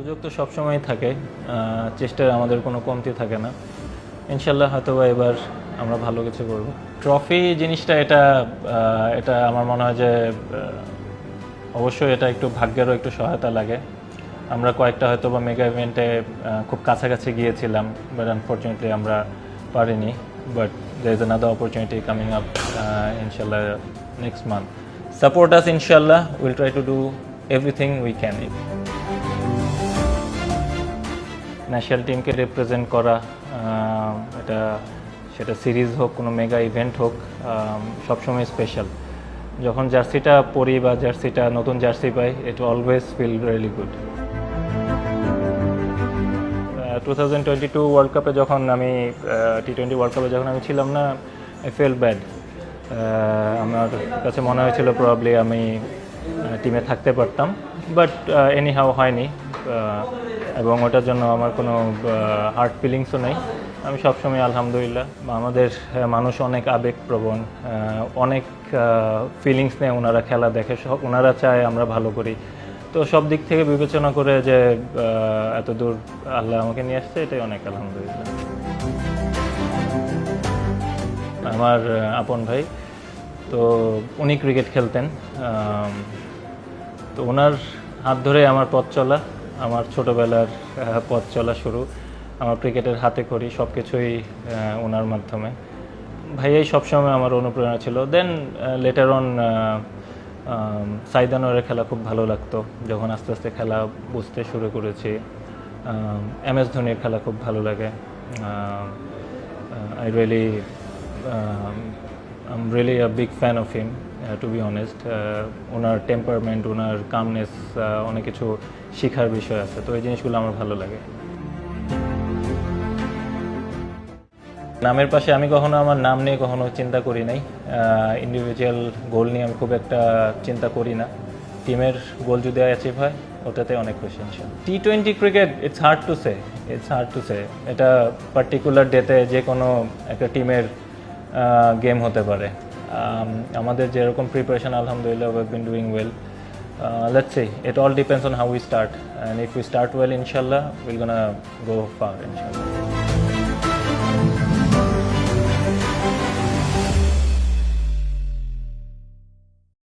সুযোগ তো সবসময় থাকে, চেষ্টার আমাদের কোনো কমতি থাকে না। ইনশাল্লাহ হয়তো এবার আমরা ভালো কিছু করব। ট্রফি জিনিসটা এটা আমার মনে হয় যে অবশ্যই এটা একটু ভাগ্যেরও একটু সহায়তা লাগে। আমরা কয়েকটা হয়তো বা মেগা ইভেন্টে খুব কাছাকাছি গিয়েছিলাম, বাট আনফর্চুনেটলি আমরা পারিনি। But there is another opportunity coming up, inshallah, next month. Support us, inshallah. We'll try to do everything we can. National টিমকে রিপ্রেজেন্ট করা, সেটা সিরিজ হোক, কোনো মেগা ইভেন্ট হোক, সবসময় স্পেশাল। যখন জার্সিটা পরি বা জার্সিটা নতুন জার্সি পাই, it always feel really good. 2022 world কাপে যখন আমি T20 ওয়ার্ল্ড কাপে যখন আমি ছিলাম না, আই ফিল ব্যাড। আমার কাছে মনে হয়েছিল প্রবাবলি আমি টিমে থাকতে পারতাম, বাট এনিহাউ হয়নি, এবং ওটার জন্য আমার কোনো হার্ট ফিলিংসও নেই। আমি সবসময় আলহামদুলিল্লাহ, আমাদের মানুষ অনেক আবেগপ্রবণ, অনেক ফিলিংস নেই, ওনারা খেলা দেখে, ওনারা চায় আমরা ভালো করি। তো সব দিক থেকে বিবেচনা করে যে এত দূর আল্লাহ আমাকে নিয়ে আসছে, এটাই অনেক আলহামদুলিল্লাহ। আমার আপন ভাই, তো উনি ক্রিকেট খেলতেন, তো ওনার হাত ধরে আমার পথ চলা, আমার ছোটোবেলার পথ চলা শুরু। আমার ক্রিকেটের হাতে খড়ি সব কিছুই ওনার মাধ্যমে। ভাইয়াই সবসময় আমার অনুপ্রেরণা ছিল। দেন লেটার অন সাইদ আনোয়ারের খেলা খুব ভালো লাগতো, যখন আস্তে আস্তে খেলা বুঝতে শুরু করেছি। MS ধোনির খেলা খুব ভালো লাগে। I'm really a big fan of him, to be honest. Owner temperament, owner calmness, অনেক কিছু শেখার বিষয় আছে, তো এই জিনিসগুলো আমার ভালো লাগে। নামের পাশে আমি কখনো আমার নাম নিয়ে কখনো চিন্তা করি নাই। ইন্ডিভিজুয়াল গোল নিয়ে আমি খুব একটা চিন্তা করি না। টিমের গোল যদি অ্যাচিভ হয়, ওটাতে অনেক খুশি ইনশাআল্লাহ। T20 cricket, it's hard to say. এটা পার্টিকুলার ডেতে যে কোনো একটা টিমের গেম হতে পারে। আমাদের যেরকম প্রিপারেশন, আলহামদুলিল্লাহ, we have been doing well. Let's see, it all depends on how we start, and if we start well, inshallah, we're gonna go far, inshallah.